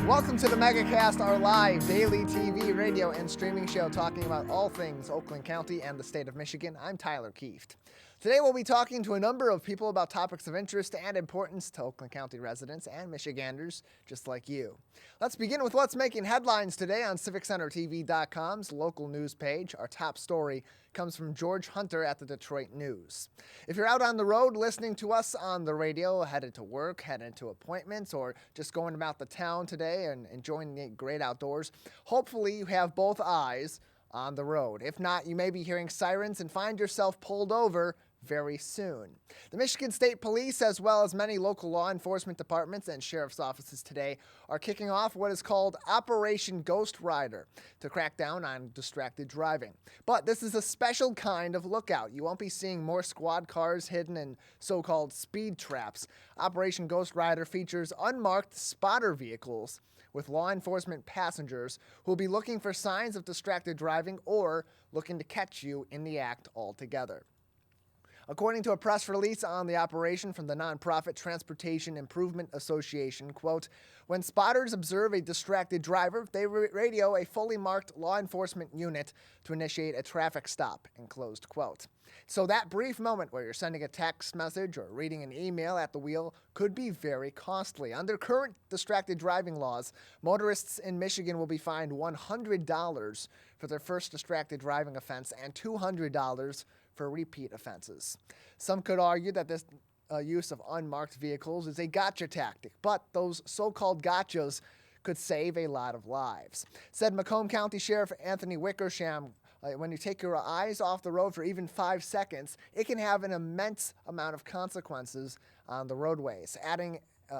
Welcome to the Megacast, our live daily TV, radio, and streaming show talking about all things Oakland County and the state of Michigan. I'm Tyler Kieft. Today we'll be talking to a number of people about topics of interest and importance to Oakland County residents and Michiganders just like you. Let's begin with what's making headlines today on CivicCenterTV.com's local news page. Our top story comes from George Hunter at the Detroit News. If you're out on the road listening to us on the radio, headed to work, headed to appointments, or just going about the town today and enjoying the great outdoors, hopefully you have both eyes on the road. If not, you may be hearing sirens and find yourself pulled over very soon. The Michigan State Police, as well as many local law enforcement departments and sheriff's offices today, are kicking off what is called Operation Ghost Rider to crack down on distracted driving. But this is a special kind of lookout. You won't be seeing more squad cars hidden in so-called speed traps. Operation Ghost Rider features unmarked spotter vehicles with law enforcement passengers who will be looking for signs of distracted driving or looking to catch you in the act altogether. According to a press release on the operation from the nonprofit Transportation Improvement Association, quote, when spotters observe a distracted driver, they radio a fully marked law enforcement unit to initiate a traffic stop, end closed quote. So that brief moment where you're sending a text message or reading an email at the wheel could be very costly. Under current distracted driving laws, motorists in Michigan will be fined $100 for their first distracted driving offense and $200 for repeat offenses. Some could argue that this use of unmarked vehicles is a gotcha tactic, but those so-called gotchas could save a lot of lives. Said Macomb County Sheriff Anthony Wickersham, when you take your eyes off the road for even 5 seconds, it can have an immense amount of consequences on the roadways. Adding,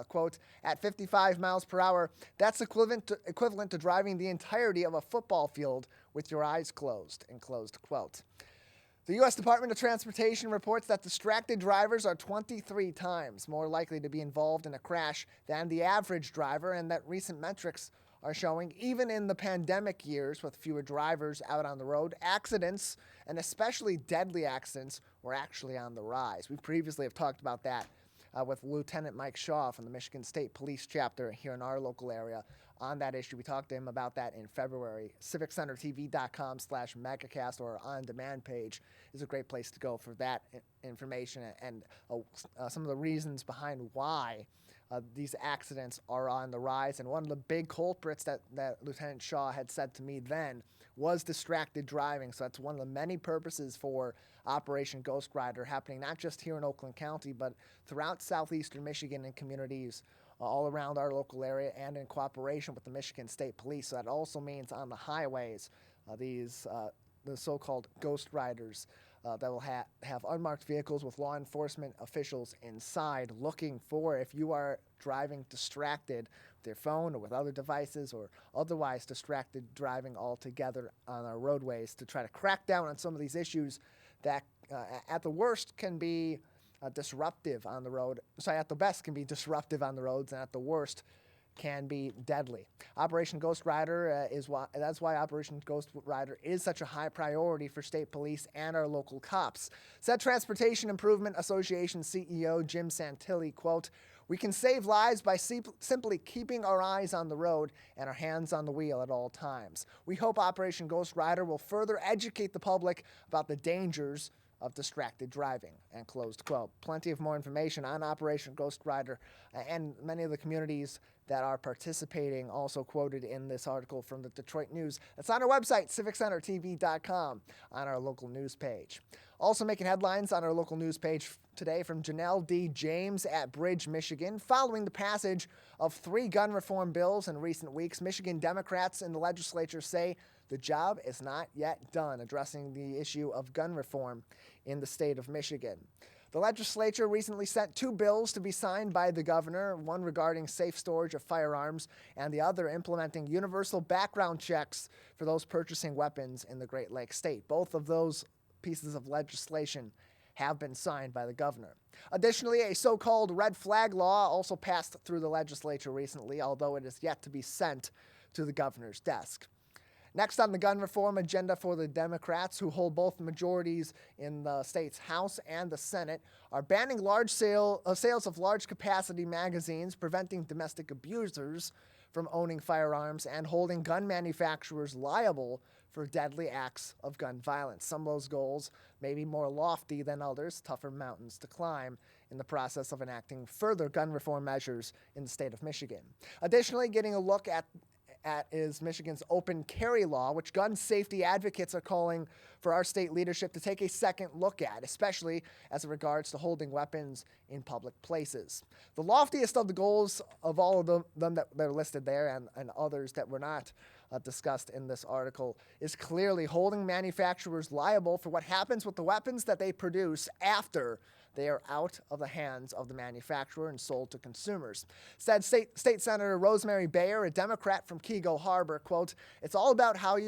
quote, at 55 miles per hour, that's equivalent to driving the entirety of a football field with your eyes closed, end closed quote. The U.S. Department of Transportation reports that distracted drivers are 23 times more likely to be involved in a crash than the average driver, and that recent metrics are showing, even in the pandemic years with fewer drivers out on the road, accidents, and especially deadly accidents, were actually on the rise. We previously have talked about that with Lieutenant Mike Shaw from the Michigan State Police chapter here in our local area on that issue. We talked to him about that in February. CivicCenterTV.com/Megacast or our on-demand page is a great place to go for that information and some of the reasons behind why these accidents are on the rise. And one of the big culprits that Lieutenant Shaw had said to me then was distracted driving. So that's one of the many purposes for Operation Ghost Rider happening not just here in Oakland County, but throughout southeastern Michigan and communities all around our local area and in cooperation with the Michigan State Police. So that also means on the highways, the so-called Ghost Riders that will have unmarked vehicles with law enforcement officials inside looking for if you are driving distracted with your phone or with other devices or otherwise distracted driving altogether on our roadways to try to crack down on some of these issues that at the worst can be disruptive on the road. At the best can be disruptive on the roads, and at the worst can be deadly. Operation Ghost Rider that's why Operation Ghost Rider is such a high priority for state police and our local cops. Said Transportation Improvement Association CEO Jim Santilli, quote, we can save lives by simply keeping our eyes on the road and our hands on the wheel at all times. We hope Operation Ghost Rider will further educate the public about the dangers of distracted driving, and closed quote. Plenty of more information on Operation Ghost Rider and many of the communities that are participating also quoted in this article from the Detroit News. That's on our website, CivicCenterTV.com, on our local news page. Also making headlines on our local news page today from Janelle D. James at Bridge, Michigan. Following the passage of 3 gun reform bills in recent weeks, Michigan Democrats in the legislature say the job is not yet done addressing the issue of gun reform in the state of Michigan. The legislature recently sent 2 bills to be signed by the governor, one regarding safe storage of firearms and the other implementing universal background checks for those purchasing weapons in the Great Lakes state. Both of those pieces of legislation have been signed by the governor. Additionally, a so-called red flag law also passed through the legislature recently, although it is yet to be sent to the governor's desk. Next on the gun reform agenda for the Democrats, who hold both majorities in the state's House and the Senate, are banning sales of large-capacity magazines, preventing domestic abusers from owning firearms, and holding gun manufacturers liable for deadly acts of gun violence. Some of those goals may be more lofty than others, tougher mountains to climb in the process of enacting further gun reform measures in the state of Michigan. Additionally, getting a look at is Michigan's open carry law, which gun safety advocates are calling for our state leadership to take a second look at, especially as it regards to holding weapons in public places. The loftiest of the goals of all of them that are listed there and others that were not discussed in this article is clearly holding manufacturers liable for what happens with the weapons that they produce after they are out of the hands of the manufacturer and sold to consumers. Said State Senator Rosemary Bayer, a Democrat from Keego Harbor, quote, "It's all about how do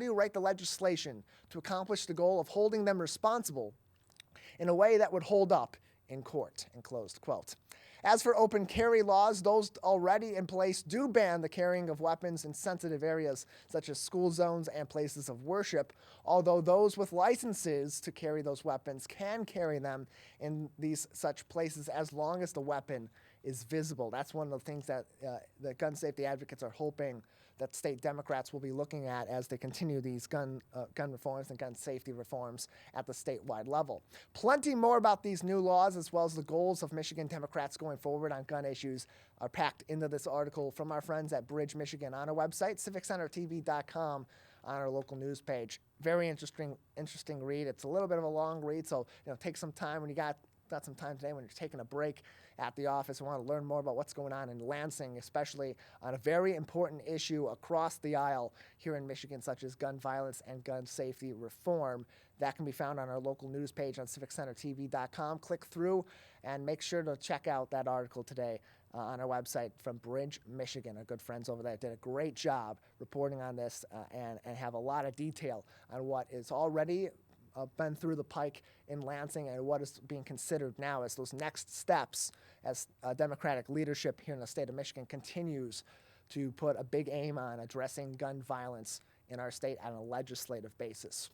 you write the legislation to accomplish the goal of holding them responsible in a way that would hold up in court," end closed quote. As for open carry laws, those already in place do ban the carrying of weapons in sensitive areas such as school zones and places of worship, although those with licenses to carry those weapons can carry them in these such places as long as the weapon is visible. That's one of the things that the gun safety advocates are hoping that state Democrats will be looking at as they continue these gun reforms and gun safety reforms at the statewide level. Plenty more about these new laws, as well as the goals of Michigan Democrats going forward on gun issues, are packed into this article from our friends at Bridge, Michigan on our website, civiccentertv.com, on our local news page. Very interesting read. It's a little bit of a long read, so take some time when you got some time today when you're taking a break at the office and want to learn more about what's going on in Lansing, especially on a very important issue across the aisle here in Michigan, such as gun violence and gun safety reform. That can be found on our local news page on civiccentertv.com. Click through and make sure to check out that article today on our website from Bridge, Michigan. Our good friends over there did a great job reporting on this and have a lot of detail on what is already been through the pike in Lansing and what is being considered now as those next steps as Democratic leadership here in the state of Michigan continues to put a big aim on addressing gun violence in our state on a legislative basis.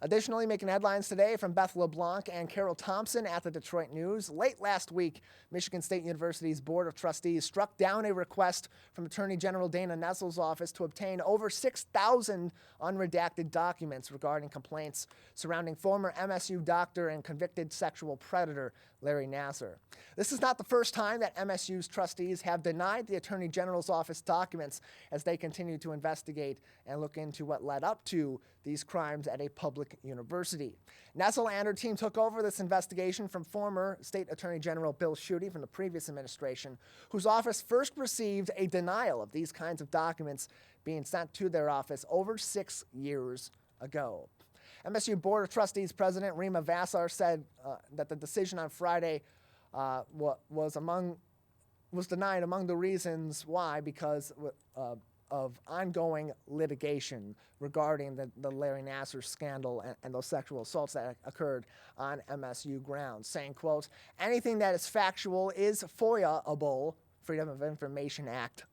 Additionally, making headlines today from Beth LeBlanc and Carol Thompson at the Detroit News. Late last week, Michigan State University's Board of Trustees struck down a request from Attorney General Dana Nessel's office to obtain over 6,000 unredacted documents regarding complaints surrounding former MSU doctor and convicted sexual predator Larry Nassar. This is not the first time that MSU's trustees have denied the Attorney General's office documents as they continue to investigate and look into what led up to these crimes at a public university. Nessel and her team took over this investigation from former State Attorney General Bill Schuette from the previous administration, whose office first received a denial of these kinds of documents being sent to their office over 6 years ago. MSU Board of Trustees President Rima Vassar said that the decision on Friday was denied among the reasons why because of ongoing litigation regarding the Larry Nassar scandal and those sexual assaults that occurred on MSU grounds, saying, quote, "Anything that is factual is FOIA-able, Freedom of Information Act,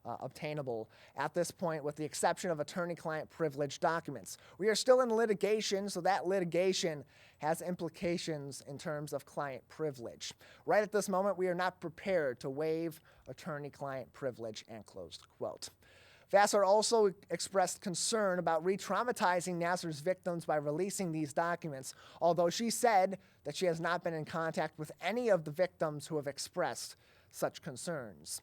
obtainable at this point with the exception of attorney-client privilege documents. We are still in litigation, so that litigation has implications in terms of client privilege. Right at this moment, we are not prepared to waive attorney-client privilege," end closed quote. Vassar also expressed concern about re-traumatizing Nassar's victims by releasing these documents, although she said that she has not been in contact with any of the victims who have expressed such concerns.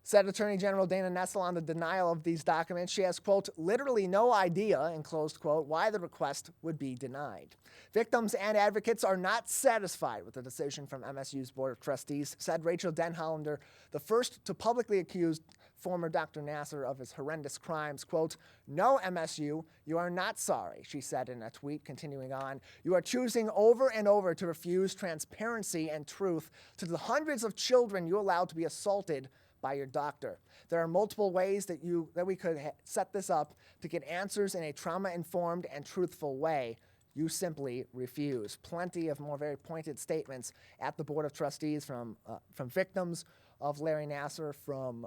Said Attorney General Dana Nessel on the denial of these documents, she has, quote, "literally no idea," end closed quote, "why the request would be denied." Victims and advocates are not satisfied with the decision from MSU's Board of Trustees, said Rachel Denhollander, the first to publicly accuse former Dr. Nassar of his horrendous crimes, quote, "No, MSU, you are not sorry," she said in a tweet, continuing on, "You are choosing over and over to refuse transparency and truth to the hundreds of children you allowed to be assaulted by your doctor. There are multiple ways that we could set this up to get answers in a trauma-informed and truthful way. You simply refuse." Plenty of more very pointed statements at the Board of Trustees from victims of Larry Nassar, from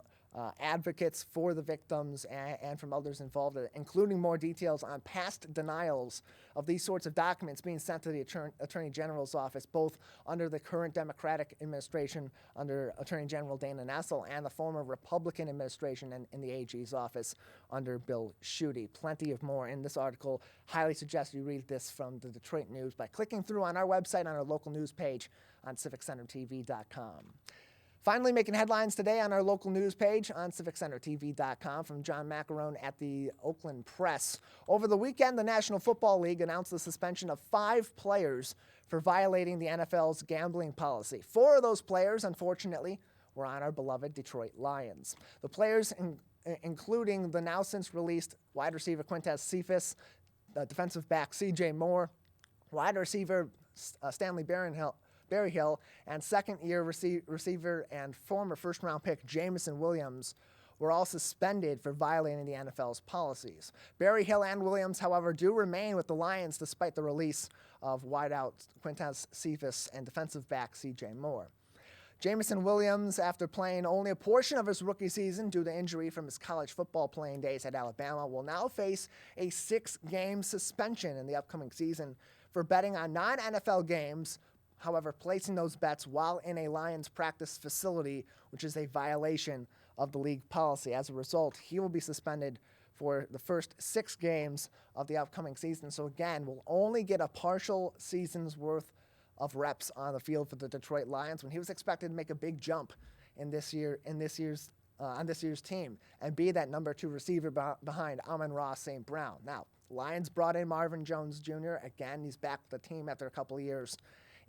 advocates for the victims and from others involved, including more details on past denials of these sorts of documents being sent to the Attorney General's office, both under the current Democratic administration under Attorney General Dana Nessel and the former Republican administration in the AG's office under Bill Schuette. Plenty of more in this article. Highly suggest you read this from the Detroit News by clicking through on our website on our local news page on civiccentertv.com. Finally, making headlines today on our local news page on civiccentertv.com from John Macarone at the Oakland Press. Over the weekend, the National Football League announced the suspension of 5 players for violating the NFL's gambling policy. 4 of those players, unfortunately, were on our beloved Detroit Lions. The players, including the now since released wide receiver Quintez Cephas, defensive back C.J. Moore, wide receiver Stanley Berryhill, and second-year receiver and former first-round pick Jameson Williams were all suspended for violating the NFL's policies. Berryhill and Williams, however, do remain with the Lions despite the release of wideout Quintez Cephas and defensive back C.J. Moore. Jameson Williams, after playing only a portion of his rookie season due to injury from his college football playing days at Alabama, will now face a 6-game suspension in the upcoming season for betting on non-NFL games, however, placing those bets while in a Lions practice facility, which is a violation of the league policy. As a result, he will be suspended for the first 6 games of the upcoming season. So again, we'll only get a partial season's worth of reps on the field for the Detroit Lions when he was expected to make a big jump on this year's team and be that number 2 receiver behind Amon-Ra St. Brown. Now, Lions brought in Marvin Jones Jr. Again, he's back with the team after a couple of years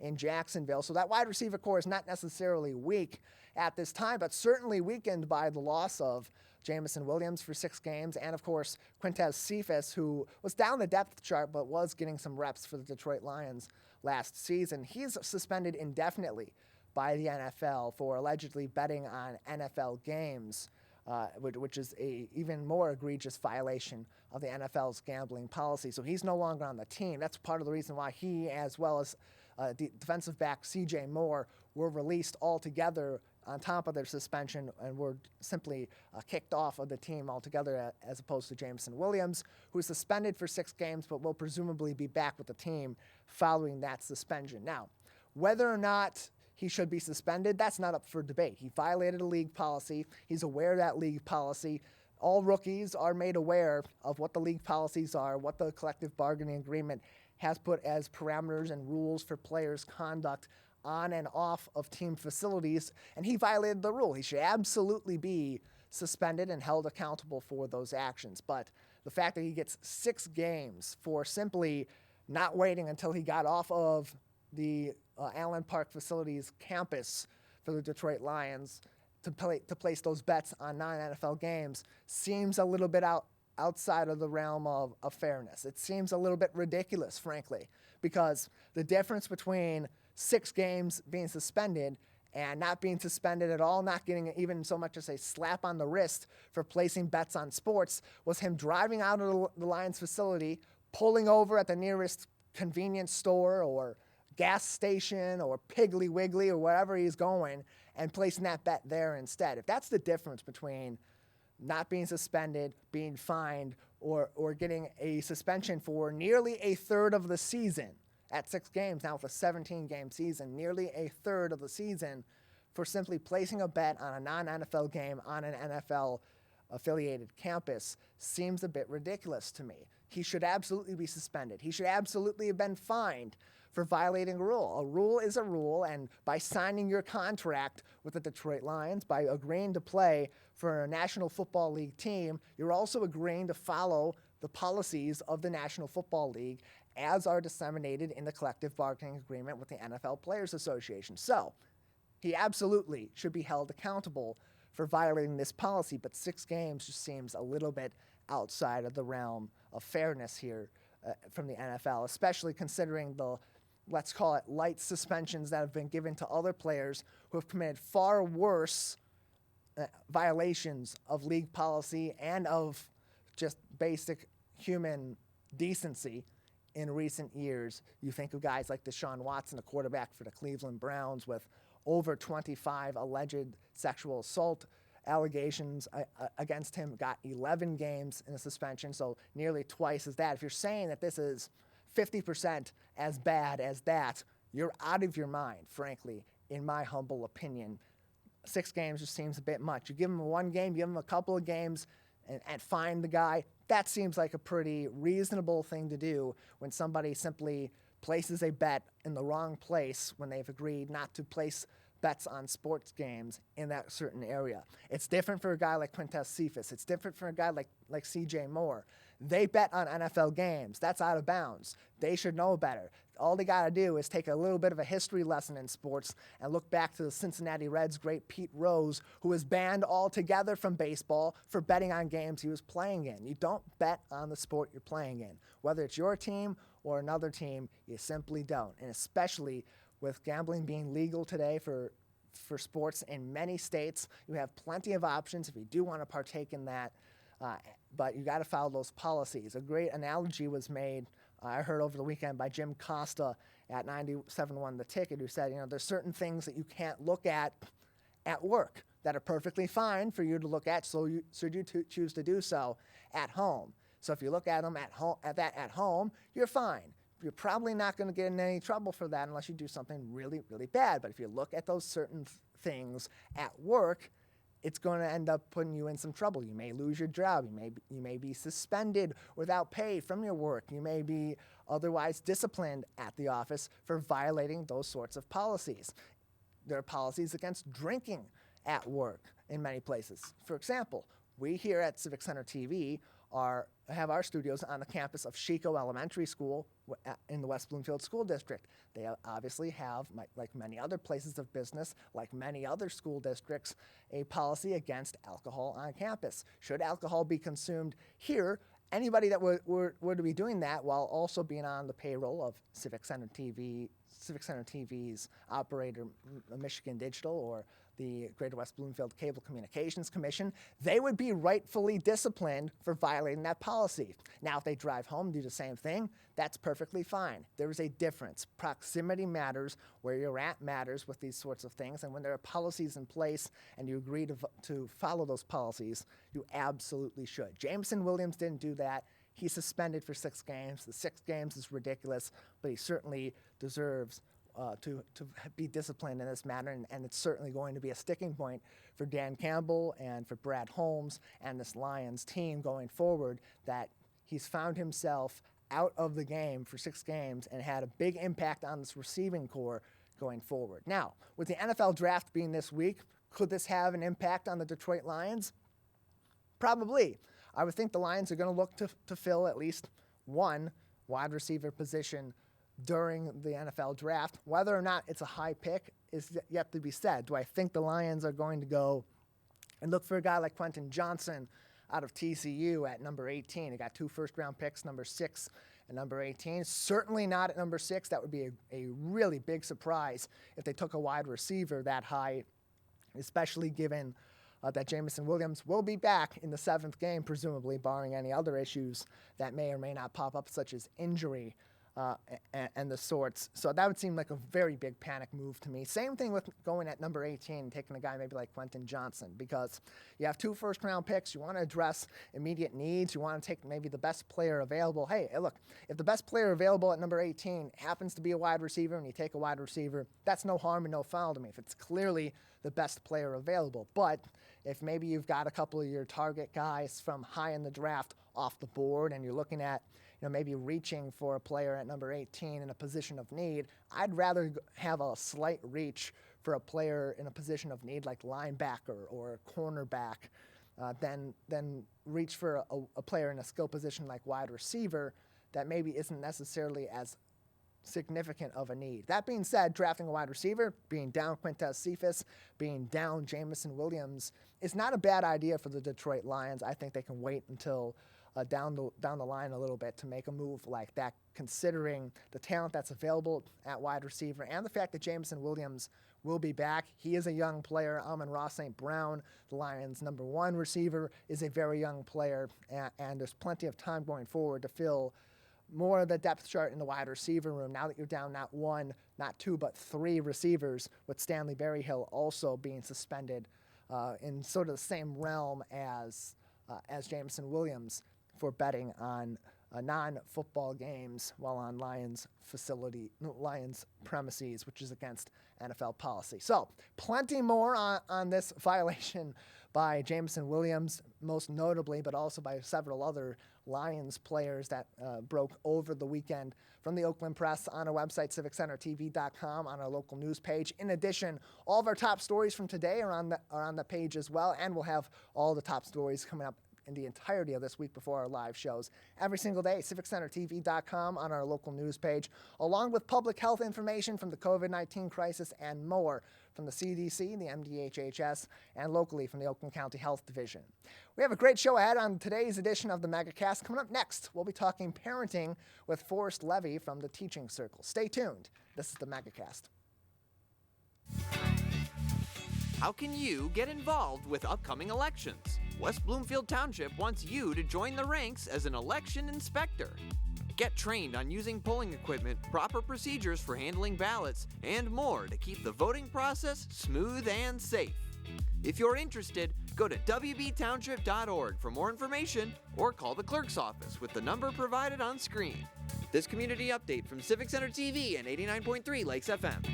in Jacksonville. So that wide receiver core is not necessarily weak at this time, but certainly weakened by the loss of Jameson Williams for 6 games, and of course Quintez Cephas, who was down the depth chart but was getting some reps for the Detroit Lions last season. He's suspended indefinitely by the NFL for allegedly betting on NFL games, which is a even more egregious violation of the NFL's gambling policy. So he's no longer on the team. That's part of the reason why he, as well as defensive back C.J. Moore, were released altogether on top of their suspension and were simply kicked off of the team altogether, as opposed to Jameson Williams, who is suspended for 6 games but will presumably be back with the team following that suspension. Now, whether or not he should be suspended, that's not up for debate. He violated a league policy. He's aware of that league policy. All rookies are made aware of what the league policies are, what the collective bargaining agreement has put as parameters and rules for players' conduct on and off of team facilities, and he violated the rule. He should absolutely be suspended and held accountable for those actions. But the fact that he gets 6 games for simply not waiting until he got off of the Allen Park facility's campus for the Detroit Lions to place those bets on non-NFL games seems a little bit outside of the realm of fairness. It seems a little bit ridiculous, frankly, because the difference between 6 games being suspended and not being suspended at all, not getting even so much as a slap on the wrist for placing bets on sports, was him driving out of the Lions facility, pulling over at the nearest convenience store or gas station or Piggly Wiggly or wherever he's going and placing that bet there instead. If that's the difference between not being suspended, being fined, or getting a suspension for nearly a third of the season at 6 games, now with a 17-game season, nearly a third of the season for simply placing a bet on a non-NFL game on an NFL-affiliated campus seems a bit ridiculous to me. He should absolutely be suspended. He should absolutely have been fined for violating a rule. A rule is a rule, and by signing your contract with the Detroit Lions, by agreeing to play for a National Football League team, you're also agreeing to follow the policies of the National Football League as are disseminated in the collective bargaining agreement with the NFL Players Association. So he absolutely should be held accountable for violating this policy, but 6 games just seems a little bit outside of the realm of fairness here from the NFL, especially considering the, let's call it, light suspensions that have been given to other players who have committed far worse violations of league policy and of just basic human decency in recent years. You think of guys like Deshaun Watson, a quarterback for the Cleveland Browns, with over 25 alleged sexual assault allegations against him, got 11 games in a suspension, so nearly twice as that. If you're saying that this is 50% as bad as that, you're out of your mind, frankly, in my humble opinion. 6 games just seems a bit much. You give him 1 game, give him a couple of games, and fine the guy. That seems like a pretty reasonable thing to do when somebody simply places a bet in the wrong place when they've agreed not to place bets on sports games in that certain area. It's different for a guy like Quintez Cephas. It's different for a guy like C.J. Moore. They bet on NFL games. That's out of bounds. They should know better. All they got to do is take a little bit of a history lesson in sports and look back to the Cincinnati Reds' great Pete Rose, who was banned altogether from baseball for betting on games he was playing in. You don't bet on the sport you're playing in. Whether it's your team or another team, you simply don't. And especially with gambling being legal today for sports in many states, you have plenty of options if you do want to partake in that, but you got to follow those policies. A great analogy was made, I heard over the weekend, by Jim Costa at 97.1 The Ticket, who said, there's certain things that you can't look at work that are perfectly fine for you to look at, so you choose to do so at home. So if you look at them at home, you're fine. You're probably not going to get in any trouble for that unless you do something really, really bad. But if you look at those certain things at work, it's going to end up putting you in some trouble. You may lose your job. You may be suspended without pay from your work. You may be otherwise disciplined at the office for violating those sorts of policies. There are policies against drinking at work in many places. For example, we here at Civic Center TV have our studios on the campus of Chico Elementary School in the West Bloomfield School District. They obviously have, like many other places of business, like many other school districts, a policy against alcohol on campus. Should alcohol be consumed here, anybody that were to be doing that while also being on the payroll of Civic Center TV's operator, Michigan Digital, or the Greater West Bloomfield Cable Communications Commission, they would be rightfully disciplined for violating that policy. Now, if they drive home, do the same thing, that's perfectly fine. There is a difference. Proximity matters. Where you're at matters with these sorts of things. And when there are policies in place and you agree to follow those policies, you absolutely should. Jameson Williams didn't do that. He's suspended for 6 games. The 6 games is ridiculous, but he certainly deserves to be disciplined in this matter, and it's certainly going to be a sticking point for Dan Campbell and for Brad Holmes and this Lions team going forward, that he's found himself out of the game for 6 games and had a big impact on this receiving core going forward. Now, with the NFL draft being this week, could this have an impact on the Detroit Lions? Probably. I would think the Lions are going to look to fill at least one wide receiver position during the NFL draft. Whether or not it's a high pick is yet to be said. Do I think the Lions are going to go and look for a guy like Quentin Johnson out of TCU at number 18? They got 2 first-round picks, number 6 and number 18. Certainly not at number 6. That would be a really big surprise if they took a wide receiver that high, especially given that Jameson Williams will be back in the 7th game, presumably, barring any other issues that may or may not pop up, such as injury and the sorts. So that would seem like a very big panic move to me. Same thing with going at number 18 and taking a guy maybe like Quentin Johnson, because you have 2 first-round picks. You want to address immediate needs. You want to take maybe the best player available. Hey, look, if the best player available at number 18 happens to be a wide receiver and you take a wide receiver, that's no harm and no foul to me if it's clearly the best player available. But if maybe you've got a couple of your target guys from high in the draft off the board and you're looking at maybe reaching for a player at number 18 in a position of need, I'd rather have a slight reach for a player in a position of need like linebacker or cornerback than reach for a player in a skill position like wide receiver that maybe isn't necessarily as significant of a need. That being said, drafting a wide receiver, being down Quintez Cephas, being down Jameson Williams is not a bad idea for the Detroit Lions. I think they can wait until down the line a little bit to make a move like that, considering the talent that's available at wide receiver and the fact that Jameson Williams will be back. He is a young player. Amon-Ra St. Brown, the Lions' number 1 receiver, is a very young player, and there's plenty of time going forward to fill more of the depth chart in the wide receiver room now that you're down not 1, not 2, but 3 receivers, with Stanley Berryhill also being suspended in sort of the same realm as Jameson Williams for betting on non-football games while on Lions premises, which is against NFL policy. So plenty more on this violation by Jameson Williams, most notably, but also by several other Lions players that broke over the weekend from the Oakland Press on our website, civiccentertv.com, on our local news page. In addition, all of our top stories from today are on the page as well, and we'll have all the top stories coming up in the entirety of this week before our live shows every single day. CivicCenterTV.com on our local news page, along with public health information from the COVID-19 crisis and more from the CDC, the MDHHS, and locally from the Oakland County Health Division. We have a great show ahead on today's edition of the Megacast. Coming up next, we'll be talking parenting with Forrest Levy from the Teaching Circle. Stay tuned. This is the Megacast. How can you get involved with upcoming elections? West Bloomfield Township wants you to join the ranks as an election inspector. Get trained on using polling equipment, proper procedures for handling ballots, and more to keep the voting process smooth and safe. If you're interested, go to wbtownship.org for more information or call the clerk's office with the number provided on screen. This community update from Civic Center TV and 89.3 Lakes FM.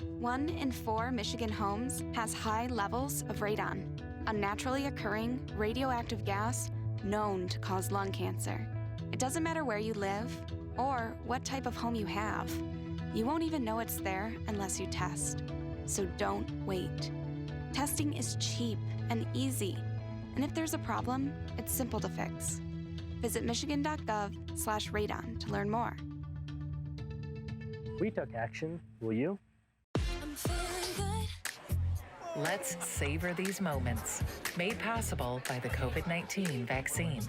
1 in 4 Michigan homes has high levels of radon, a naturally occurring radioactive gas known to cause lung cancer. It doesn't matter where you live or what type of home you have. You won't even know it's there unless you test. So don't wait. Testing is cheap and easy, and if there's a problem, it's simple to fix. Visit michigan.gov/radon to learn more. We took action. Will you? Let's savor these moments, made possible by the COVID-19 vaccine.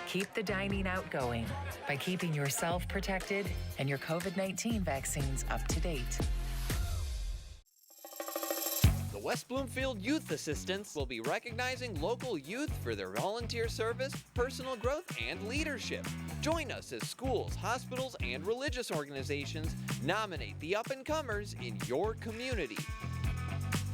Keep the dining out going by keeping yourself protected and your COVID-19 vaccines up to date. The West Bloomfield Youth Assistants will be recognizing local youth for their volunteer service, personal growth, and leadership. Join us as schools, hospitals, and religious organizations nominate the up-and-comers in your community.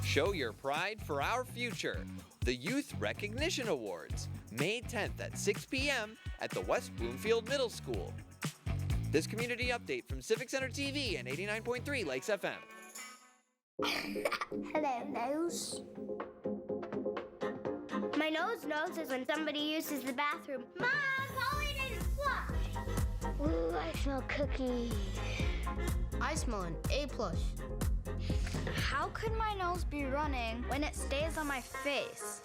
Show your pride for our future. The Youth Recognition Awards, May 10th at 6 p.m. at the West Bloomfield Middle School. This community update from Civic Center TV and 89.3 Lakes FM. Hello, nose. My nose knows is when somebody uses the bathroom. Mom, all we need is flush. Ooh, I smell cookies. I smell an A+. How could my nose be running when it stays on my face?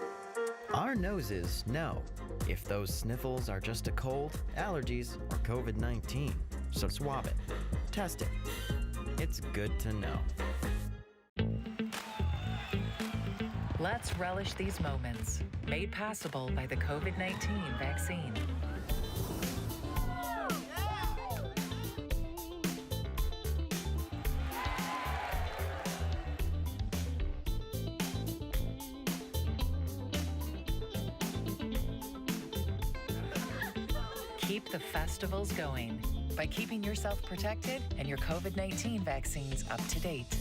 Our noses know if those sniffles are just a cold, allergies, or COVID-19. So swab it. Test it. It's good to know. Let's relish these moments, made possible by the COVID-19 vaccine. Keep the festivals going by keeping yourself protected and your COVID-19 vaccines up to date.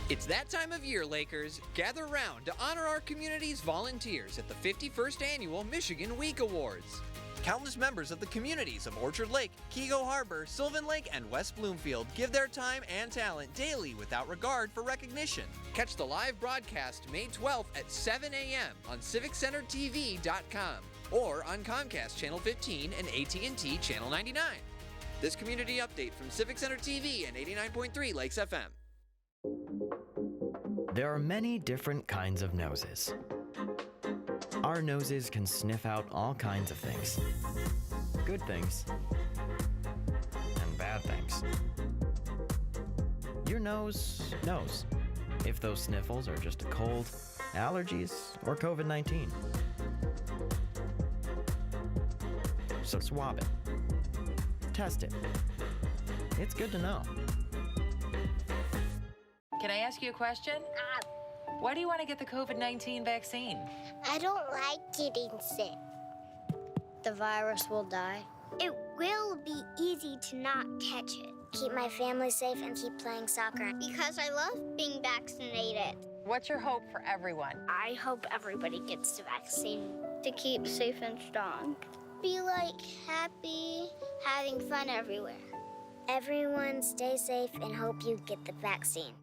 It's that time of year, Lakers. Gather round to honor our community's volunteers at the 51st Annual Michigan Week Awards. Countless members of the communities of Orchard Lake, Keego Harbor, Sylvan Lake, and West Bloomfield give their time and talent daily without regard for recognition. Catch the live broadcast May 12th at 7 a.m. on CivicCenterTV.com or on Comcast Channel 15 and AT&T Channel 99. This community update from Civic Center TV and 89.3 Lakes FM. There are many different kinds of noses. Our noses can sniff out all kinds of things. Good things and bad things. Your nose knows if those sniffles are just a cold, allergies, or COVID-19. So swab it. Test it. It's good to know. Can I ask you a question? Why do you want to get the COVID-19 vaccine? I don't like getting sick. The virus will die. It will be easy to not catch it. Keep my family safe and keep playing soccer. Because I love being vaccinated. What's your hope for everyone? I hope everybody gets the vaccine. To keep safe and strong. Be happy, having fun everywhere. Everyone stay safe and hope you get the vaccine.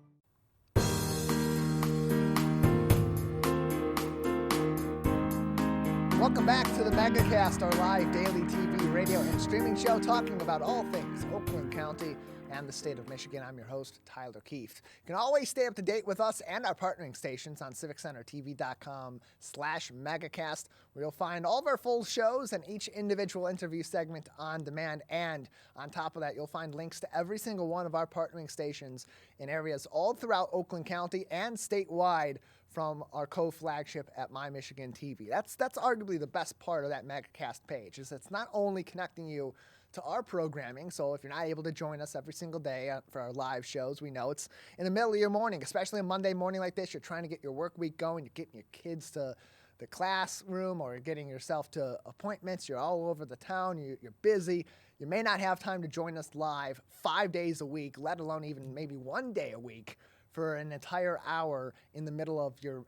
Welcome back to the Megacast, our live daily TV, radio, and streaming show talking about all things Oakland County and the state of Michigan. I'm your host, Tyler Kieft. You can always stay up to date with us and our partnering stations on civiccentertv.com/megacast, where you'll find all of our full shows and each individual interview segment on demand. And on top of that, you'll find links to every single one of our partnering stations in areas all throughout Oakland County and statewide from our co-flagship at My Michigan TV. That's arguably the best part of that Megacast page, is it's not only connecting you to our programming. So if you're not able to join us every single day for our live shows, we know it's in the middle of your morning, especially a Monday morning like this. You're trying to get your work week going. You're getting your kids to the classroom or you're getting yourself to appointments. You're all over the town. You're busy. You may not have time to join us live 5 days a week, let alone even maybe 1 day a week for an entire hour in the middle of your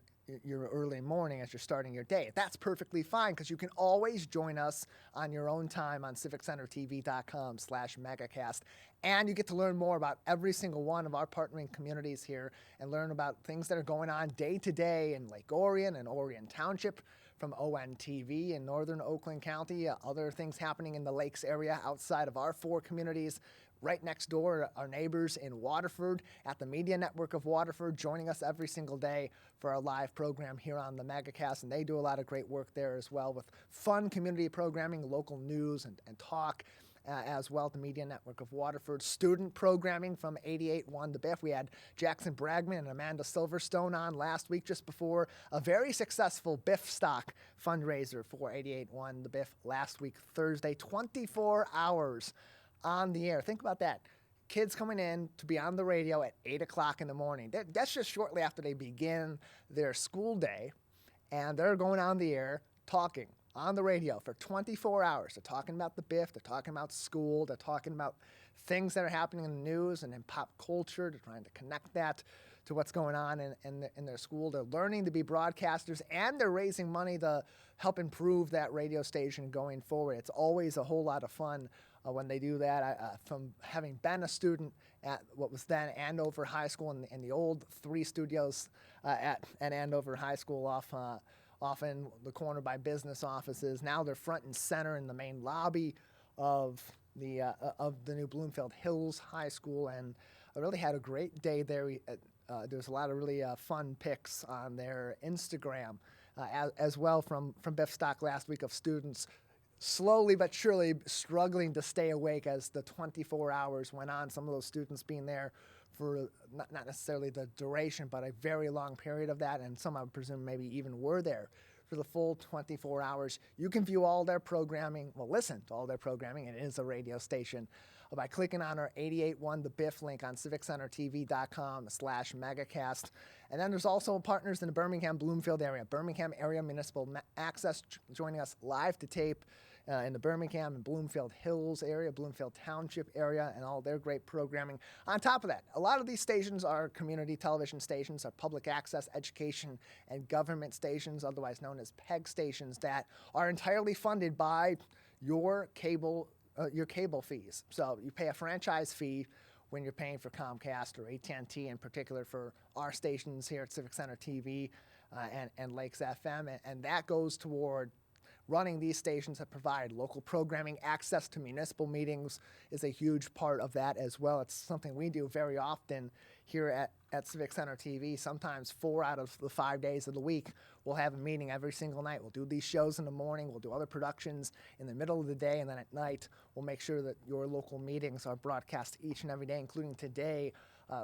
early morning as you're starting your day. That's perfectly fine because you can always join us on your own time on civiccentertv.com/megacast. And you get to learn more about every single one of our partnering communities here and learn about things that are going on day to day in Lake Orion and Orion Township from ONTV in northern Oakland County, other things happening in the Lakes area outside of our 4 communities. Right next door, our neighbors in Waterford at the Media Network of Waterford, joining us every single day for our live program here on the Megacast. And they do a lot of great work there as well with fun community programming, local news and talk, as well at the Media Network of Waterford. Student programming from 88.1 The Biff. We had Jackson Bragman and Amanda Silverstone on last week just before a very successful Biff stock fundraiser for 88.1 The Biff last week, Thursday, 24 hours on the air. Think about that. Kids coming in to be on the radio at 8 o'clock in the morning. That's just shortly after they begin their school day, and they're going on the air talking on the radio for 24 hours. They're talking about the Biff. They're talking about school. They're talking about things that are happening in the news and in pop culture. They're trying to connect that to what's going on in their school. They're learning to be broadcasters, and they're raising money to help improve that radio station going forward. It's always a whole lot of fun when they do that. From having been a student at what was then Andover High School in the old 3 studios at Andover High School off in the corner by business offices. Now they're front and center in the main lobby of the new Bloomfield Hills High School, and I really had a great day there. There's a lot of really fun pics on their Instagram as well from Biff Stock last week of students slowly but surely struggling to stay awake as the 24 hours went on. Some of those students being there for not necessarily the duration, but a very long period of that, and some I presume maybe even were there for the full 24 hours. You can view all their programming, listen to all their programming, it is a radio station, by clicking on our 88.1 The Biff link on civiccentertv.com/megacast. And then there's also partners in the Birmingham, Bloomfield area. Birmingham Area Municipal Access joining us live to tape in the Birmingham and Bloomfield Hills area, Bloomfield Township area, and all their great programming. On top of that, a lot of these stations are community television stations, are public access, education, and government stations, otherwise known as PEG stations, that are entirely funded by your cable fees. So you pay a franchise fee when you're paying for Comcast or AT&T, in particular for our stations here at Civic Center TV and Lakes FM, and that goes toward running these stations that provide local programming. Access to municipal meetings is a huge part of that as well. It's something we do very often here at Civic Center TV. Sometimes 4 out of the 5 days of the week, we'll have a meeting every single night. We'll do these shows in the morning, we'll do other productions in the middle of the day, and then at night, we'll make sure that your local meetings are broadcast each and every day, including today.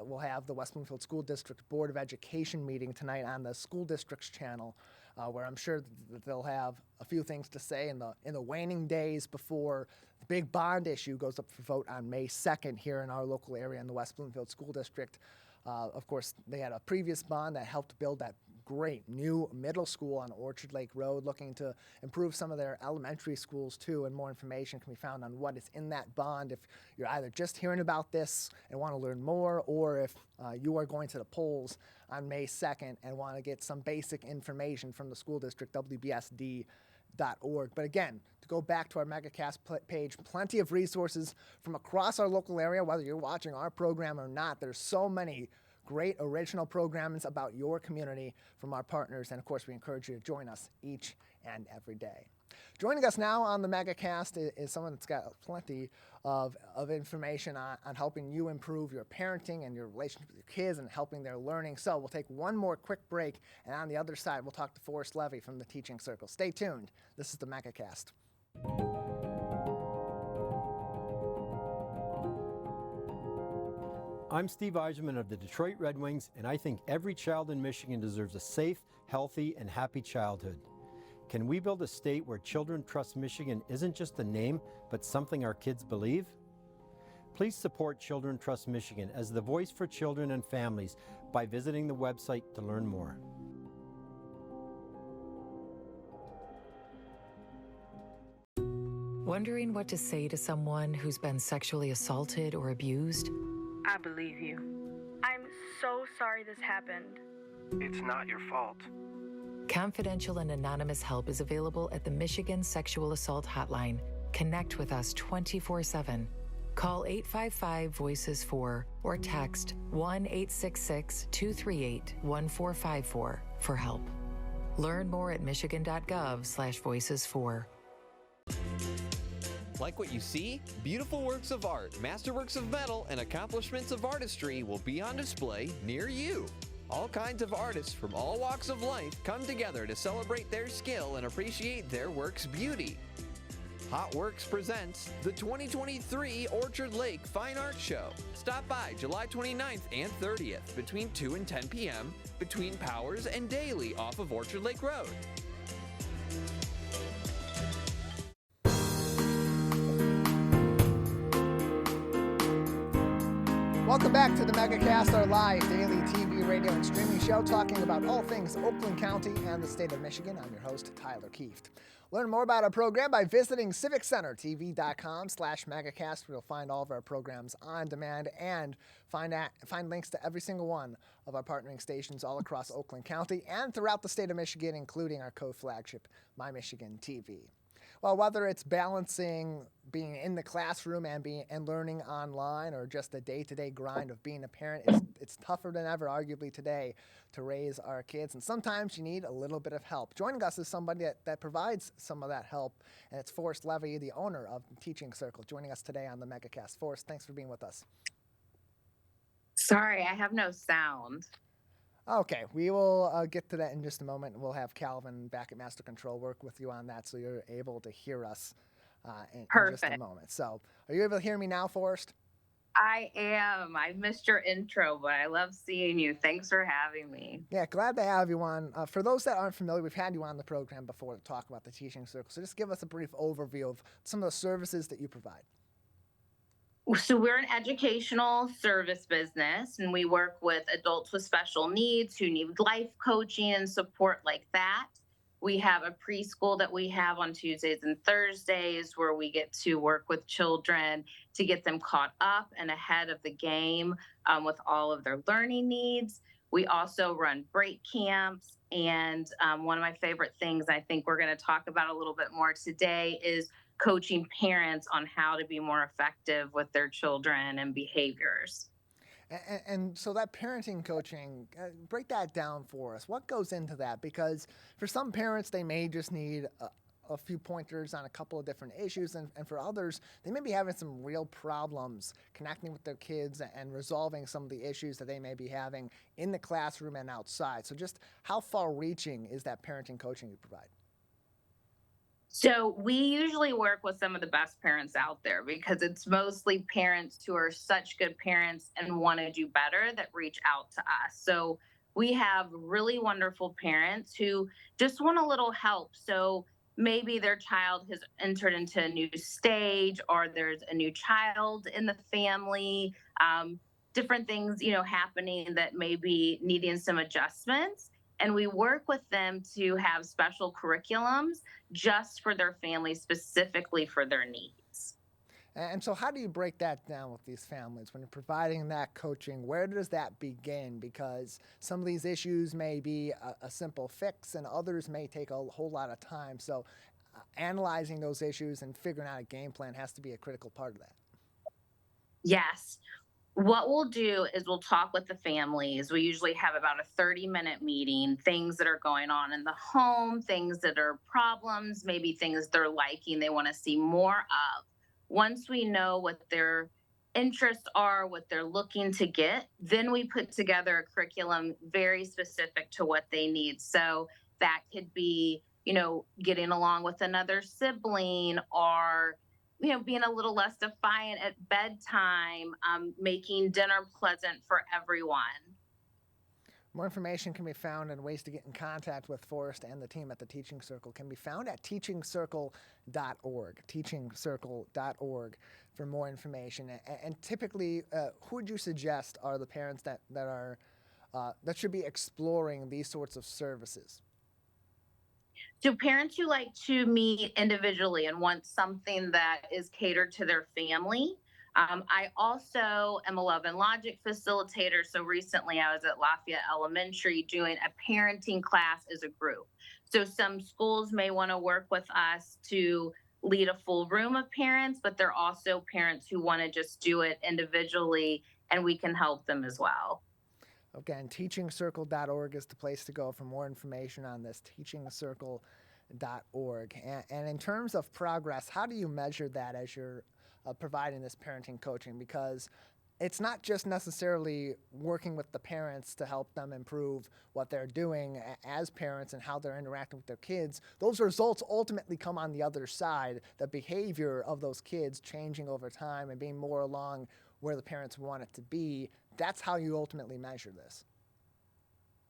We'll have the West Bloomfield School District Board of Education meeting tonight on the School District's channel, where I'm sure that they'll have a few things to say in the waning days before the big bond issue goes up for vote on May 2nd here in our local area in the West Bloomfield School District. Of course, they had a previous bond that helped build that great new middle school on Orchard Lake Road, looking to improve some of their elementary schools too, and more information can be found on what is in that bond if you're either just hearing about this and want to learn more, or if you are going to the polls on May 2nd and want to get some basic information from the school district, WBSD.org. But again, to go back to our Megacast page, plenty of resources from across our local area, whether you're watching our program or not. There's so many great original programs about your community from our partners, and of course we encourage you to join us each and every day. Joining us now on the Megacast is someone that's got plenty of information on helping you improve your parenting and your relationship with your kids and helping their learning. So we'll take one more quick break, and on the other side we'll talk to Forrest Levy from the Teaching Circle. Stay tuned. This is the Megacast. I'm Steve Eiserman of the Detroit Red Wings, and I think every child in Michigan deserves a safe, healthy, and happy childhood. Can we build a state where Children Trust Michigan isn't just a name, but something our kids believe? Please support Children Trust Michigan as the voice for children and families by visiting the website to learn more. Wondering what to say to someone who's been sexually assaulted or abused? I believe you. I'm so sorry this happened. It's not your fault. Confidential and anonymous help is available at the Michigan Sexual Assault Hotline. Connect with us 24/7. Call 855-VOICES-4 or text 1-866-238-1454 for help. Learn more at michigan.gov/voices4. Like what you see? Beautiful works of art, masterworks of metal, and accomplishments of artistry will be on display near you. All kinds of artists from all walks of life come together to celebrate their skill and appreciate their work's beauty. Hot Works presents the 2023 Orchard Lake Fine Art Show. Stop by July 29th and 30th between 2 and 10 p.m. between Powers and Daly off of Orchard Lake Road. Welcome back to the Megacast, our live daily TV, radio, and streaming show talking about all things Oakland County and the state of Michigan. I'm your host, Tyler Kieft. Learn more about our program by visiting civiccentertv.com/Megacast, where you'll find all of our programs on demand and find links to every single one of our partnering stations all across Oakland County and throughout the state of Michigan, including our co-flagship, My Michigan TV. Well, whether it's balancing being in the classroom and learning online, or just the day-to-day grind of being a parent, it's tougher than ever, arguably, today to raise our kids. And sometimes you need a little bit of help. Joining us is somebody that provides some of that help, and it's Forrest Levy, the owner of the Teaching Circle, joining us today on the Megacast. Forrest, thanks for being with us. Sorry, I have no sound. Okay, we will get to that in just a moment, and we'll have Calvin back at Master Control work with you on that so you're able to hear us in just a moment. So, are you able to hear me now, Forrest? I am. I missed your intro, but I love seeing you. Thanks for having me. Yeah, glad to have you on. For those that aren't familiar, we've had you on the program before to talk about the Teaching Circle. So just give us a brief overview of some of the services that you provide. So we're an educational service business, and we work with adults with special needs who need life coaching and support like that. We have a preschool that we have on Tuesdays and Thursdays where we get to work with children to get them caught up and ahead of the game with all of their learning needs. We also run break camps, and one of my favorite things I think we're going to talk about a little bit more today is coaching parents on how to be more effective with their children and behaviors. And so that parenting coaching, break that down for us. What goes into that? Because for some parents, they may just need a few pointers on a couple of different issues. And for others, they may be having some real problems connecting with their kids and resolving some of the issues that they may be having in the classroom and outside. So just how far-reaching is that parenting coaching you provide? So we usually work with some of the best parents out there because it's mostly parents who are such good parents and want to do better that reach out to us. So we have really wonderful parents who just want a little help. So maybe their child has entered into a new stage, or there's a new child in the family. different things, happening that may be needing some adjustments. And we work with them to have special curriculums just for their family, specifically for their needs. And so how do you break that down with these families when you're providing that coaching? Where does that begin? Because some of these issues may be a simple fix and others may take a whole lot of time. So analyzing those issues and figuring out a game plan has to be a critical part of that. Yes. What we'll do is we'll talk with the families. We usually have about a 30-minute meeting, things that are going on in the home, things that are problems, maybe things they're liking, they want to see more of. Once we know what their interests are, what they're looking to get, then we put together a curriculum very specific to what they need. So that could be, getting along with another sibling, or being a little less defiant at bedtime, making dinner pleasant for everyone. More information can be found and ways to get in contact with Forrest and the team at the Teaching Circle can be found at teachingcircle.org, teachingcircle.org for more information. And typically, who would you suggest are the parents that should be exploring these sorts of services? So parents who like to meet individually and want something that is catered to their family. I also am a Love and Logic facilitator. So recently I was at Lafayette Elementary doing a parenting class as a group. So some schools may want to work with us to lead a full room of parents, but there are also parents who want to just do it individually, and we can help them as well. Again, teachingcircle.org is the place to go for more information on this, teachingcircle.org. And in terms of progress, how do you measure that as you're providing this parenting coaching? Because it's not just necessarily working with the parents to help them improve what they're doing as parents and how they're interacting with their kids. Those results ultimately come on the other side, the behavior of those kids changing over time and being more along where the parents want it to be. That's how you ultimately measure this.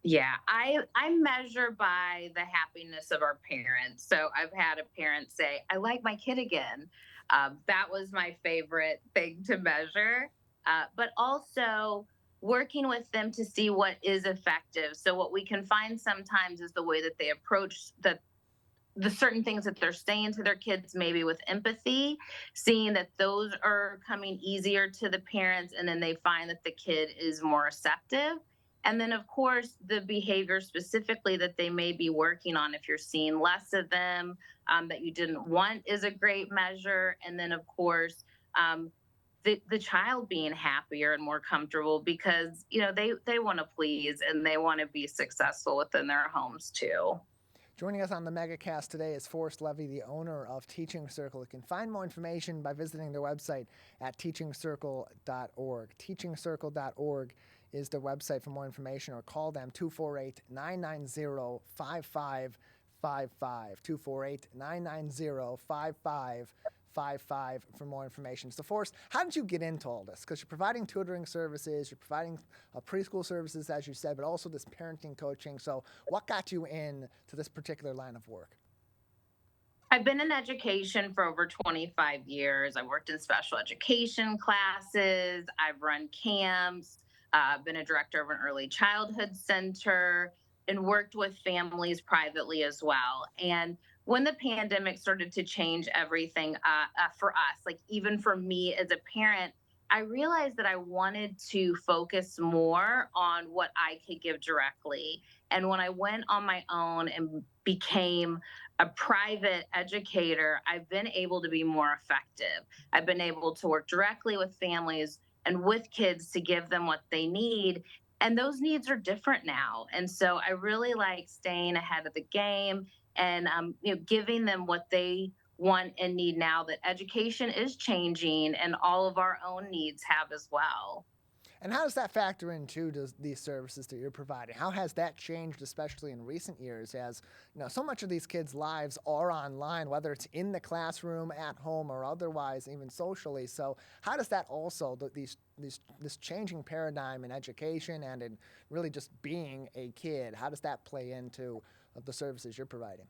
Yeah, I measure by the happiness of our parents. So I've had a parent say, I like my kid again. That was my favorite thing to measure. But also working with them to see what is effective. So what we can find sometimes is the way that they approach the certain things that they're saying to their kids, maybe with empathy, seeing that those are coming easier to the parents, and then they find that the kid is more receptive. And then, of course, the behavior specifically that they may be working on, if you're seeing less of them that you didn't want, is a great measure. And then, of course, the child being happier and more comfortable because, they want to please and they want to be successful within their homes too. Joining us on the Megacast today is Forrest Levy, the owner of Teaching Circle. You can find more information by visiting their website at teachingcircle.org. Teachingcircle.org is their website for more information, or call them 248-990-5555. 248-990-5555 for more information. So Forrest, how did you get into all this? Because you're providing tutoring services, you're providing preschool services, as you said, but also this parenting coaching. So what got you in to this particular line of work? I've been in education for over 25 years. I worked in special education classes. I've run camps. Been a director of an early childhood center and worked with families privately as well. And when the pandemic started to change everything for us, like even for me as a parent, I realized that I wanted to focus more on what I could give directly. And when I went on my own and became a private educator, I've been able to be more effective. I've been able to work directly with families and with kids to give them what they need. And those needs are different now. And so I really like staying ahead of the game and giving them what they want and need now that education is changing and all of our own needs have as well. And how does that factor into these services that you're providing? How has that changed, especially in recent years, as so much of these kids' lives are online, whether it's in the classroom, at home, or otherwise, even socially. So how does that also, this changing paradigm in education and in really just being a kid, how does that play into the services you're providing?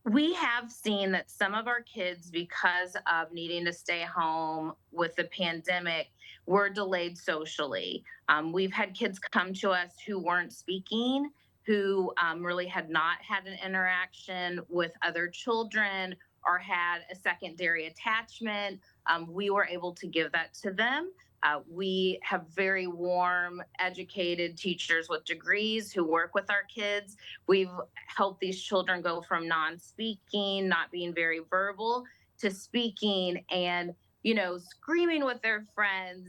We have seen that some of our kids, because of needing to stay home with the pandemic, were delayed socially. We've had kids come to us who weren't speaking, who really had not had an interaction with other children or had a secondary attachment. We were able to give that to them. We have very warm, educated teachers with degrees who work with our kids. We've helped these children go from non-speaking, not being very verbal, to speaking and, screaming with their friends,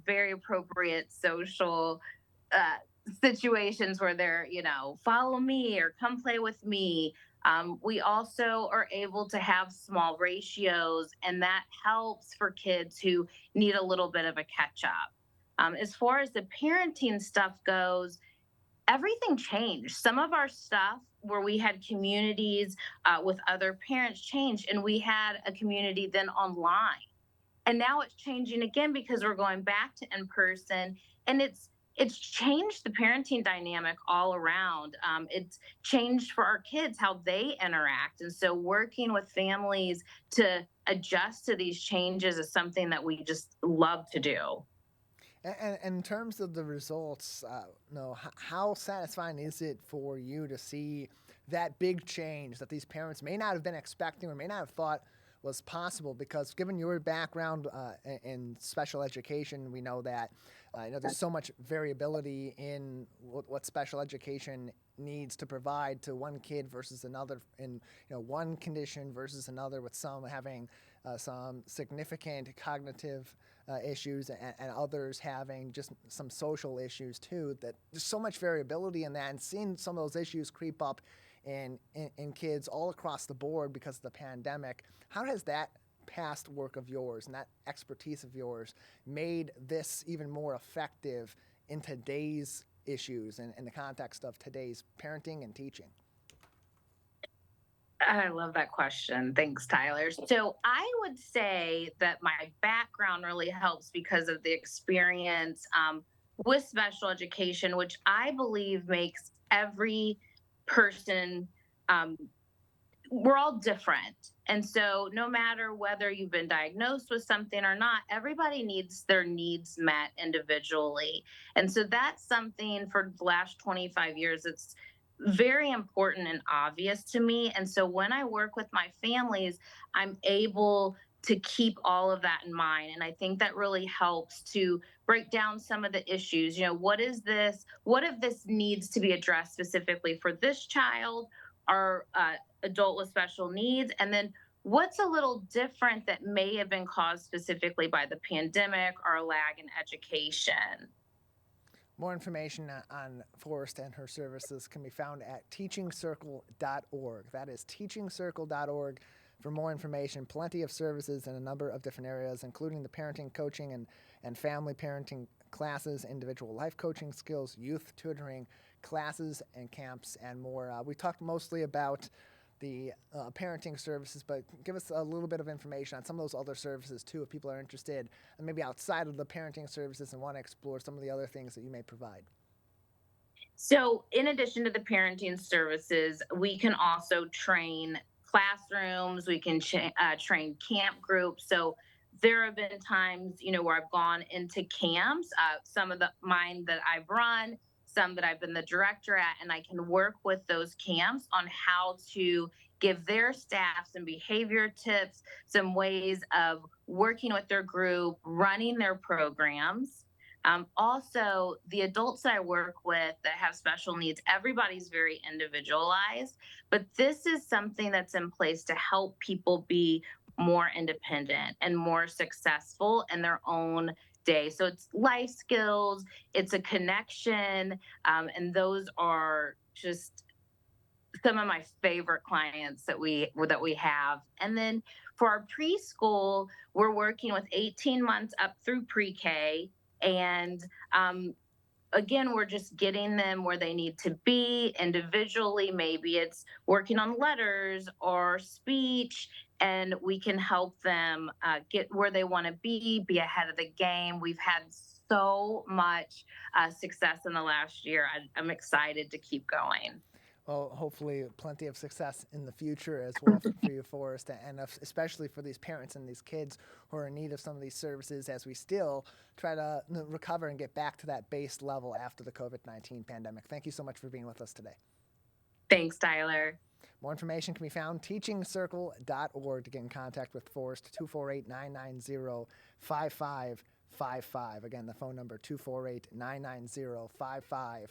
very appropriate social situations where they're, follow me or come play with me. We also are able to have small ratios, and that helps for kids who need a little bit of a catch up. As far as the parenting stuff goes, everything changed. Some of our stuff where we had communities with other parents changed, and we had a community then online. And now it's changing again because we're going back to in person, and it's changed the parenting dynamic all around. It's changed for our kids how they interact. And so working with families to adjust to these changes is something that we just love to do. And in terms of the results, how satisfying is it for you to see that big change that these parents may not have been expecting or may not have thought was possible? Because given your background in special education, we know that there's so much variability in what special education needs to provide to one kid versus another, in one condition versus another, with some having some significant cognitive issues and others having just some social issues too. That there's so much variability in that, and seeing some of those issues creep up in kids all across the board because of the pandemic. How has that past work of yours and that expertise of yours made this even more effective in today's issues and in the context of today's parenting and teaching? I love that question. Thanks, Tyler. So I would say that my background really helps because of the experience with special education, which I believe makes every person, we're all different. And so no matter whether you've been diagnosed with something or not, everybody needs their needs met individually. And so that's something for the last 25 years, it's very important and obvious to me. And so when I work with my families, I'm able to keep all of that in mind. And I think that really helps to break down some of the issues. What is this? What if this needs to be addressed specifically for this child or adult with special needs? And then what's a little different that may have been caused specifically by the pandemic or a lag in education? More information on Forrest and her services can be found at teachingcircle.org. That is teachingcircle.org for more information. Plenty of services in a number of different areas, including the parenting, coaching, and family parenting classes, individual life coaching skills, youth tutoring classes and camps, and more. We talked mostly about the parenting services, but give us a little bit of information on some of those other services too, if people are interested, and maybe outside of the parenting services and want to explore some of the other things that you may provide. So in addition to the parenting services, we can also train classrooms, we can train camp groups. So there have been times, where I've gone into camps, some of mine that I've run, some that I've been the director at, and I can work with those camps on how to give their staff some behavior tips, some ways of working with their group, running their programs. Also, the adults that I work with that have special needs, everybody's very individualized, but this is something that's in place to help people be more independent and more successful in their own day. So it's life skills, it's a connection, and those are just some of my favorite clients that we have. And then for our preschool, we're working with 18 months up through pre-K, and again, we're just getting them where they need to be individually. Maybe it's working on letters or speech, and we can help them get where they want to be ahead of the game. We've had so much success in the last year. I'm excited to keep going. Well, hopefully plenty of success in the future as well for you, Forrest, and especially for these parents and these kids who are in need of some of these services as we still try to recover and get back to that base level after the COVID-19 pandemic. Thank you so much for being with us today. Thanks, Tyler. More information can be found teachingcircle.org to get in contact with Forrest, 248-990-5555. Again, the phone number 248-990-5555.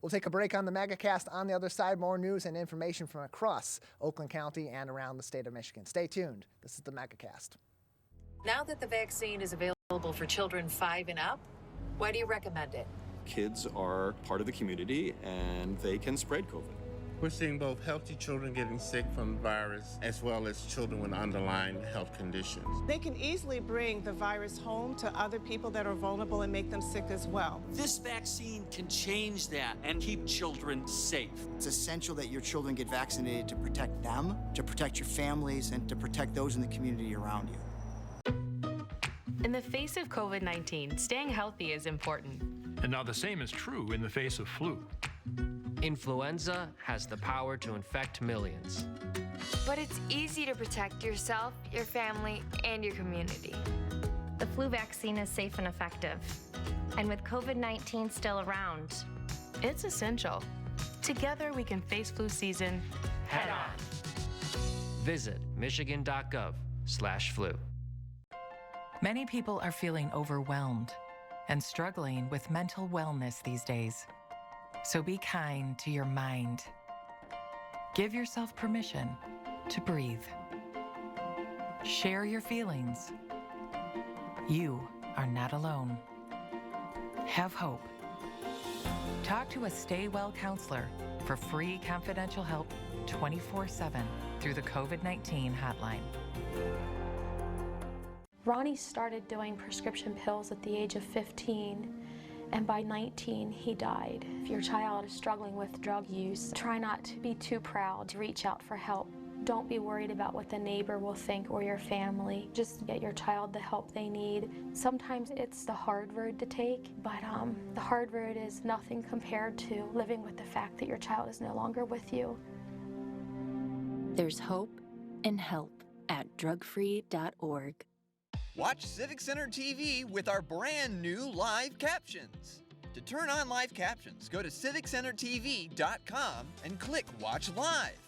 We'll take a break on the Megacast. On the other side, more news and information from across Oakland County and around the state of Michigan. Stay tuned. This is the Megacast. Now that the vaccine is available for children 5 and up, why do you recommend it? Kids are part of the community and they can spread COVID. We're seeing both healthy children getting sick from the virus as well as children with underlying health conditions. They can easily bring the virus home to other people that are vulnerable and make them sick as well. This vaccine can change that and keep children safe. It's essential that your children get vaccinated to protect them, to protect your families, and to protect those in the community around you. In the face of COVID-19, staying healthy is important. And now the same is true in the face of flu. Influenza has the power to infect millions. But it's easy to protect yourself, your family, and your community. The flu vaccine is safe and effective. And with COVID-19 still around, it's essential. Together we can face flu season head on. Visit michigan.gov/flu. Many people are feeling overwhelmed and struggling with mental wellness these days. So be kind to your mind. Give yourself permission to breathe. Share your feelings. You are not alone. Have hope. Talk to a Stay Well counselor for free confidential help 24/7 through the COVID-19 hotline. Ronnie started doing prescription pills at the age of 15, and by 19, he died. If your child is struggling with drug use, try not to be too proud to reach out for help. Don't be worried about what the neighbor will think or your family. Just get your child the help they need. Sometimes it's the hard road to take, but the hard road is nothing compared to living with the fact that your child is no longer with you. There's hope and help at drugfree.org. Watch Civic Center TV with our brand new live captions. To turn on live captions, go to civiccentertv.com and click Watch Live.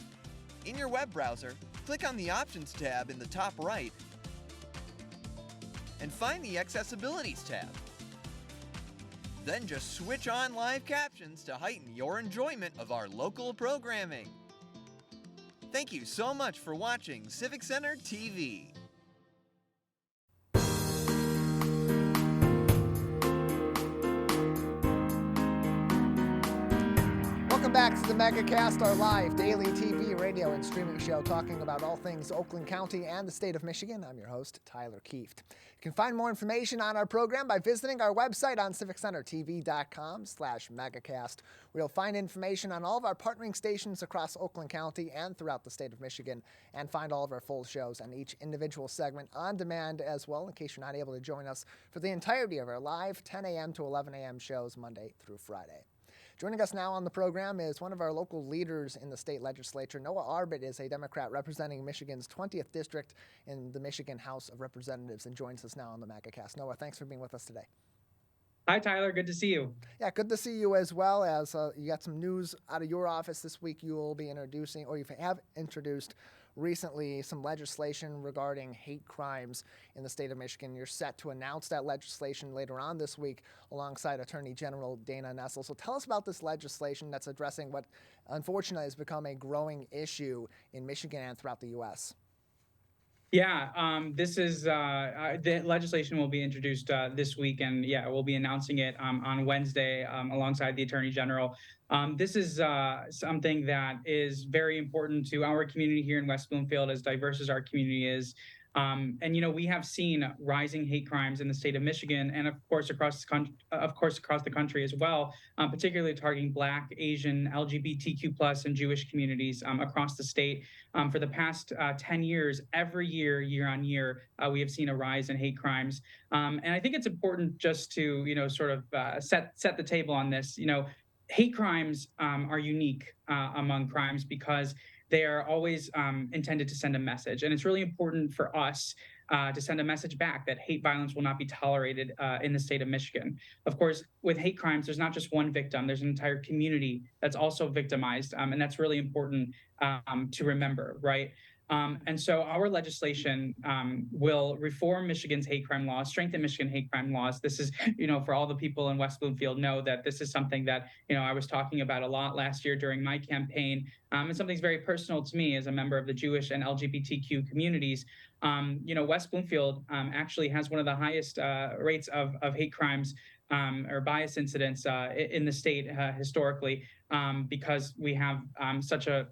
In your web browser, click on the Options tab in the top right and find the Accessibilities tab. Then just switch on live captions to heighten your enjoyment of our local programming. Thank you so much for watching Civic Center TV. Welcome back to the Megacast, our live daily TV, radio, and streaming show talking about all things Oakland County and the state of Michigan. I'm your host, Tyler Kieft. You can find more information on our program by visiting our website on civiccentertv.com/megacast, where you'll find information on all of our partnering stations across Oakland County and throughout the state of Michigan, and find all of our full shows and each individual segment on demand as well, in case you're not able to join us for the entirety of our live 10 a.m. to 11 a.m. shows Monday through Friday. Joining us now on the program is one of our local leaders in the state legislature. Noah Arbit is a Democrat representing Michigan's 20th District in the Michigan House of Representatives and joins us now on the Megacast. Noah, thanks for being with us today. Hi, Tyler. Good to see you. Yeah, good to see you as well. As you got some news out of your office this week, you will be introducing, or you have introduced recently, some legislation regarding hate crimes in the state of Michigan. You're set to announce that legislation later on this week alongside Attorney General Dana Nessel. So tell us about this legislation that's addressing what unfortunately has become a growing issue in Michigan and throughout the U.S. Yeah, this is the legislation will be introduced this week, and we'll be announcing it on Wednesday alongside the Attorney General. This is something that is very important to our community here in West Bloomfield, as diverse as our community is. And we have seen rising hate crimes in the state of Michigan, and of course across the country as well, particularly targeting Black, Asian, LGBTQ+ and Jewish communities across the state. For the past 10 years, every year, year on year, we have seen a rise in hate crimes. And I think it's important just to sort of set the table on this. hate crimes are unique among crimes because they are always intended to send a message. And it's really important for us to send a message back that hate violence will not be tolerated in the state of Michigan. Of course, with hate crimes, there's not just one victim, there's an entire community that's also victimized. And that's really important to remember, right? And so our legislation will reform Michigan's hate crime laws, strengthen Michigan hate crime laws. This is, for all the people in West Bloomfield know that this is something that, I was talking about a lot last year during my campaign. And something's very personal to me as a member of the Jewish and LGBTQ communities. West Bloomfield actually has one of the highest rates of hate crimes or bias incidents in the state historically because we have such a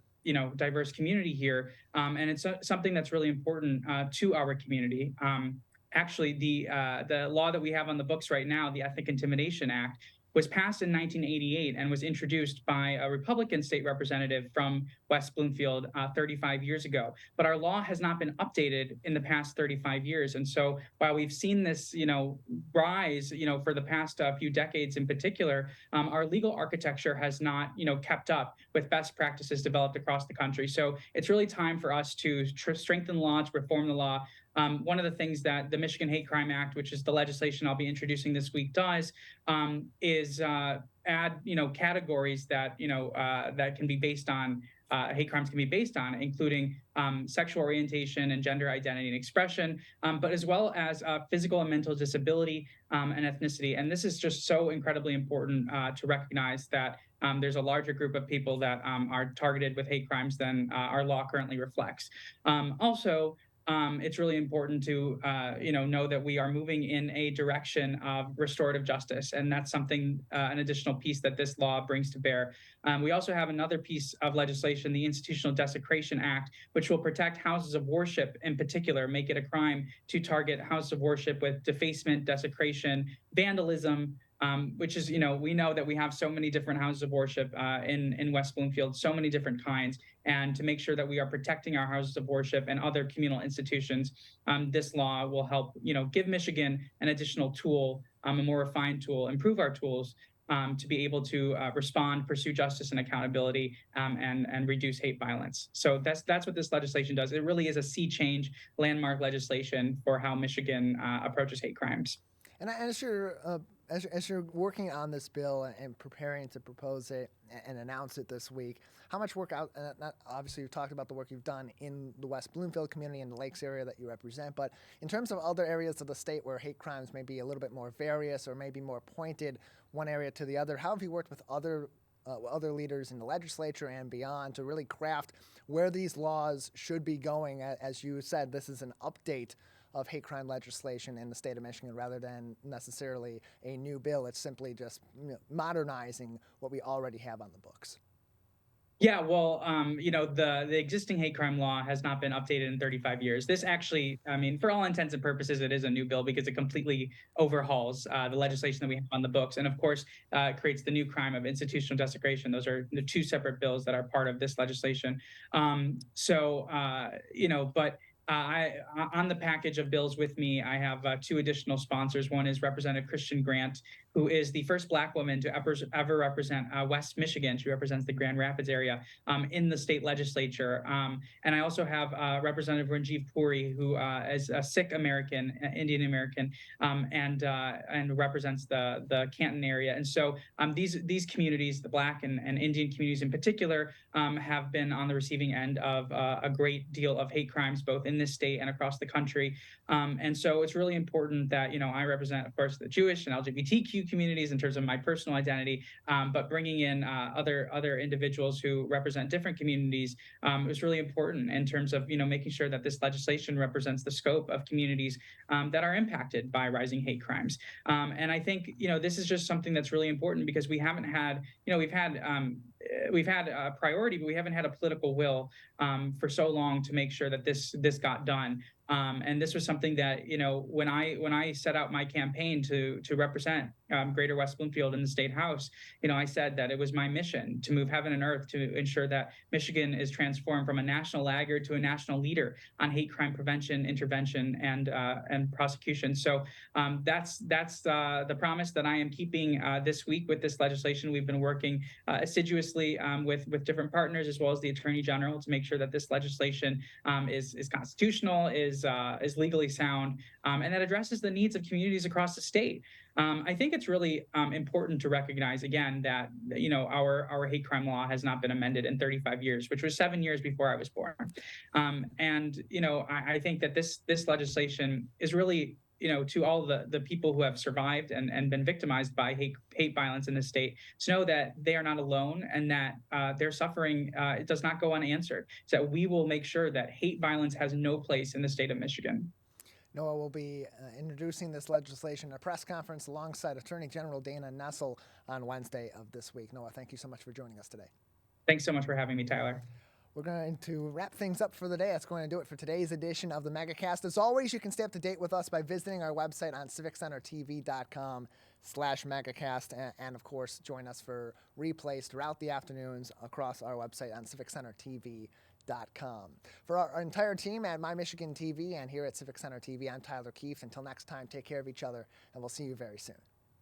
diverse community here, and it's something that's really important to our community. Actually, the law that we have on the books right now, the Ethnic Intimidation Act, was passed in 1988 and was introduced by a Republican state representative from West Bloomfield 35 years ago. But our law has not been updated in the past 35 years. And so while we've seen this, rise, for the past few decades in particular, our legal architecture has not, kept up with best practices developed across the country. So it's really time for us to strengthen the law, to reform the law. One of the things that the Michigan Hate Crime Act, which is the legislation I'll be introducing this week, does is add, categories that, that can be based on hate crimes can be based on, including sexual orientation and gender identity and expression, but as well as physical and mental disability and ethnicity. And this is just so incredibly important to recognize that there's a larger group of people that are targeted with hate crimes than our law currently reflects. Also, it's really important to know that we are moving in a direction of restorative justice, and that's something an additional piece that this law brings to bear. We also have another piece of legislation, the Institutional Desecration Act, which will protect houses of worship in particular, make it a crime to target houses of worship with defacement, desecration, vandalism, which is, we know that we have so many different houses of worship in West Bloomfield, so many different kinds. And to make sure that we are protecting our houses of worship and other communal institutions, this law will help, give Michigan an additional tool, a more refined tool, improve our tools to be able to respond, pursue justice and accountability, and reduce hate violence. So that's what this legislation does. It really is a sea change, landmark legislation for how Michigan approaches hate crimes. And as you're working on this bill and preparing to propose it and announce it this week, how much work out? Obviously, you've talked about the work you've done in the West Bloomfield community and the Lakes area that you represent, but in terms of other areas of the state where hate crimes may be a little bit more various or maybe more pointed one area to the other, how have you worked with other leaders in the legislature and beyond to really craft where these laws should be going? As you said, this is an update of hate crime legislation in the state of Michigan rather than necessarily a new bill. It's simply just modernizing what we already have on the books. Yeah, well, the existing hate crime law has not been updated in 35 years. This actually, for all intents and purposes, it is a new bill because it completely overhauls the legislation that we have on the books. And of course, creates the new crime of institutional desecration. Those are the two separate bills that are part of this legislation. But on the package of bills with me, I have two additional sponsors. One is Representative Christian Grant, who is the first Black woman to ever represent West Michigan. She represents the Grand Rapids area in the state legislature. And I also have Representative Ranjiv Puri, who is a Sikh American, Indian American, and represents the Canton area. And so these communities, the Black and Indian communities in particular, have been on the receiving end of a great deal of hate crimes, both in this state and across the country. And so it's really important that, I represent, of course, the Jewish and LGBTQ communities in terms of my personal identity, but bringing in other individuals who represent different communities is really important in terms of, making sure that this legislation represents the scope of communities that are impacted by rising hate crimes. And I think, this is just something that's really important because we haven't had, we've had a priority, but we haven't had a political will for so long to make sure that this got done. And this was something that, when I set out my campaign to represent Greater West Bloomfield in the State House, I said that it was my mission to move heaven and earth to ensure that Michigan is transformed from a national laggard to a national leader on hate crime prevention, intervention, and prosecution. So that's the promise that I am keeping this week with this legislation. We've been working assiduously with different partners as well as the Attorney General to make sure that this legislation is constitutional, is legally sound, and that addresses the needs of communities across the state. I think it's really important to recognize again that our hate crime law has not been amended in 35 years, which was 7 years before I was born. I think that this legislation is really to all the people who have survived and been victimized by hate violence in the state, to know that they are not alone and that their suffering it does not go unanswered. So that we will make sure that hate violence has no place in the state of Michigan. Noah will be introducing this legislation at a press conference alongside Attorney General Dana Nessel on Wednesday of this week. Noah, thank you so much for joining us today. Thanks so much for having me, Tyler. We're going to wrap things up for the day. That's going to do it for today's edition of the Megacast. As always, you can stay up to date with us by visiting our website on civiccentertv.com/Megacast. And of course, join us for replays throughout the afternoons across our website on civiccentertv.com. For our entire team at My Michigan TV and here at Civic Center TV, I'm Tyler Kieft. Until next time, take care of each other, and we'll see you very soon.